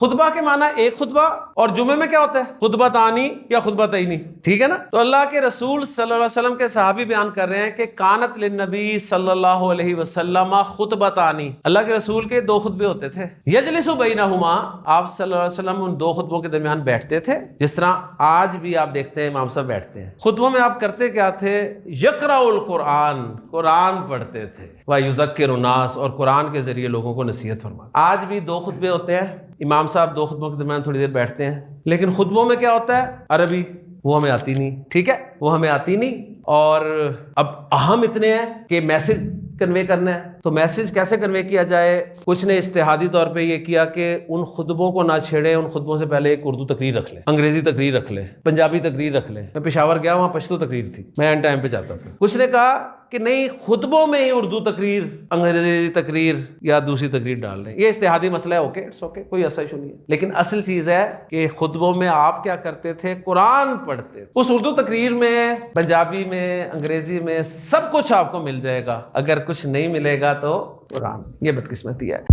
خطبہ کے معنی ایک خطبہ، اور جمعے میں کیا ہوتا ہے؟ خطبتانی یا خطبتینی، ٹھیک ہے نا؟ تو اللہ کے رسول صلی اللہ علیہ وسلم کے صحابی بیان کر رہے ہیں کہ کانت للنبی صلی اللہ علیہ وسلم خطبتانی، اللہ کے رسول کے 2 خطبے ہوتے تھے، یجلس بینہما، آپ صلی اللہ علیہ وسلم ان 2 خطبوں کے درمیان بیٹھتے تھے، جس طرح آج بھی آپ دیکھتے ہیں امام صاحب بیٹھتے ہیں۔ خطبوں میں آپ کرتے کیا تھے؟ یقرأ القرآن، قرآن پڑھتے تھے، وَيُذَكِّرُ النَّاسَ، اور قرآن کے ذریعے لوگوں کو نصیحت فرماتے۔ آج بھی 2 خطبے ہوتے ہیں، امام صاحب 2 خطبوں کے درمیان تھوڑی دیر بیٹھتے ہیں، لیکن خطبوں میں کیا ہوتا ہے؟ عربی، وہ ہمیں آتی نہیں، ٹھیک ہے، وہ ہمیں آتی نہیں، اور اب اہم اتنے ہیں کہ میسج کنوے کرنا ہے، تو میسج کیسے کنوے کیا جائے؟ کچھ نے اجتہادی طور پہ یہ کیا کہ ان خطبوں کو نہ چھیڑیں، ان خطبوں سے پہلے ایک اردو تقریر رکھ لیں، انگریزی تقریر رکھ لیں، پنجابی تقریر رکھ لیں۔ میں پشاور گیا، وہاں پشتو تقریر تھی، میں اینڈ ٹائم پہ جاتا تھا۔ کچھ نے کہا کہ نہیں، خطبوں میں ہی اردو تقریر، انگریزی تقریر یا دوسری تقریر ڈال لیں، یہ اجتہادی مسئلہ ہے، اوکے، اٹس اوکے، کوئی ایسا ایشو نہیں ہے، لیکن اصل چیز ہے کہ خطبوں میں آپ کیا کرتے تھے؟ قرآن پڑھتے تھے۔ اس اردو تقریر میں، پنجابی میں، انگریزی میں، سب کچھ آپ کو مل جائے گا، اگر کچھ نہیں ملے گا تو قرآن۔ یہ بدقسمتی ہے۔